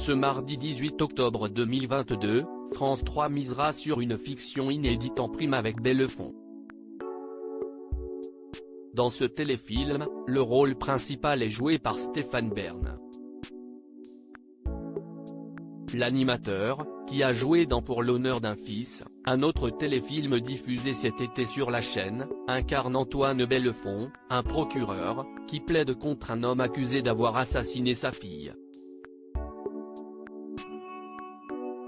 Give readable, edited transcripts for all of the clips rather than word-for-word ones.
Ce mardi 18 octobre 2022, France 3 misera sur une fiction inédite en prime avec Bellefond. Dans ce téléfilm, le rôle principal est joué par Stéphane Bern. L'animateur, qui a joué dans Pour l'honneur d'un fils, un autre téléfilm diffusé cet été sur la chaîne, incarne Antoine Bellefond, un procureur, qui plaide contre un homme accusé d'avoir assassiné sa fille.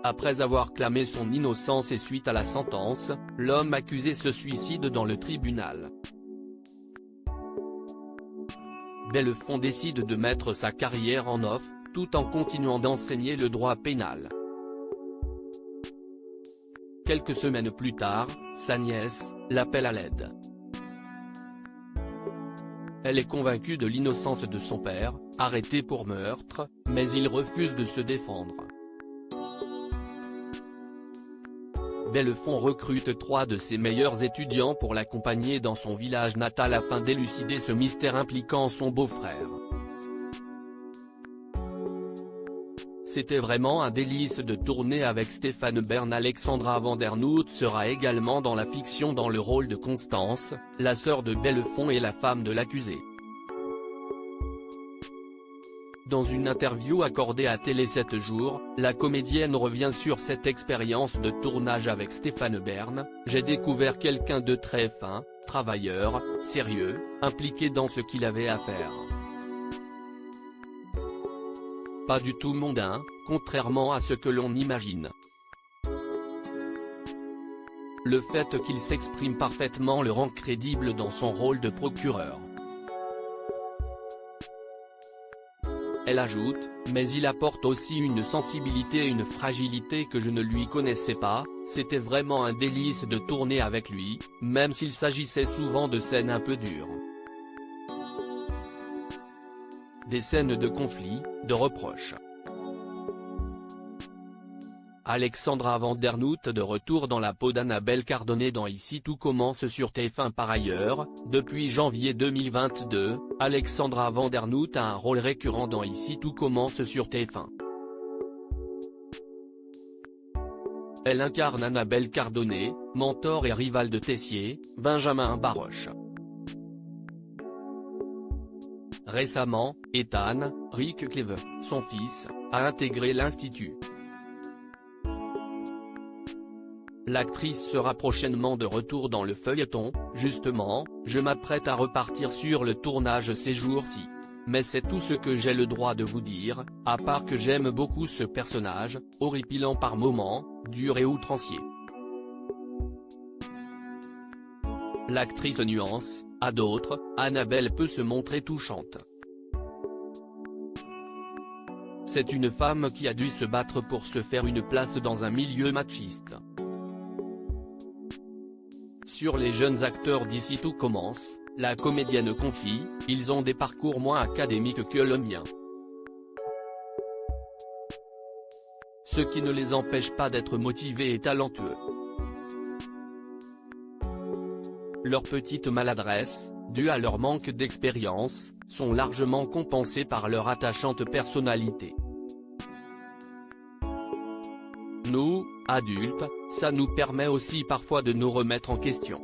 Après avoir clamé son innocence et suite à la sentence, l'homme accusé se suicide dans le tribunal. Bellefond décide de mettre sa carrière en off, tout en continuant d'enseigner le droit pénal. Quelques semaines plus tard, sa nièce l'appelle à l'aide. Elle est convaincue de l'innocence de son père, arrêté pour meurtre, mais il refuse de se défendre. Bellefond recrute 3 de ses meilleurs étudiants pour l'accompagner dans son village natal afin d'élucider ce mystère impliquant son beau-frère. C'était vraiment un délice de tourner avec Stéphane Bern. Alexandra Vandernoot sera également dans la fiction dans le rôle de Constance, la sœur de Bellefond et la femme de l'accusé. Dans une interview accordée à Télé 7 jours, la comédienne revient sur cette expérience de tournage avec Stéphane Bern. « J'ai découvert quelqu'un de très fin, travailleur, sérieux, impliqué dans ce qu'il avait à faire. Pas du tout mondain, contrairement à ce que l'on imagine. Le fait qu'il s'exprime parfaitement le rend crédible dans son rôle de procureur. » Elle ajoute, mais il apporte aussi une sensibilité et une fragilité que je ne lui connaissais pas. C'était vraiment un délice de tourner avec lui, même s'il s'agissait souvent de scènes un peu dures. Des scènes de conflit, de reproches. Alexandra Vandernoot de retour dans la peau d'Annabelle Cardonnet dans Ici tout commence sur TF1. Par ailleurs, depuis janvier 2022, Alexandra Vandernoot a un rôle récurrent dans Ici tout commence sur TF1. Elle incarne Annabelle Cardonnet, mentor et rivale de Tessier, Benjamin Baroche. Récemment, Ethan, Rick Cleve, son fils, a intégré l'Institut. L'actrice sera prochainement de retour dans le feuilleton. Justement, je m'apprête à repartir sur le tournage ces jours-ci. Mais c'est tout ce que j'ai le droit de vous dire, à part que j'aime beaucoup ce personnage, horripilant par moments, dur et outrancier. L'actrice nuance, à d'autres, Annabelle peut se montrer touchante. C'est une femme qui a dû se battre pour se faire une place dans un milieu machiste. Sur les jeunes acteurs d'Ici tout commence, la comédienne confie, ils ont des parcours moins académiques que le mien. Ce qui ne les empêche pas d'être motivés et talentueux. Leurs petites maladresses, dues à leur manque d'expérience, sont largement compensées par leur attachante personnalité. Nous, adultes, ça nous permet aussi parfois de nous remettre en question.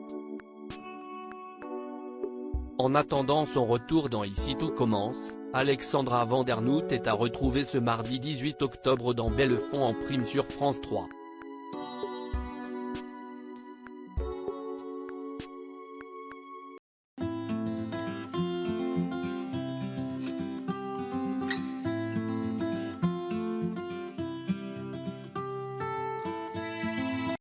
En attendant son retour dans Ici tout commence, Alexandra Vandernoot est à retrouver ce mardi 18 octobre dans Bellefond en prime sur France 3.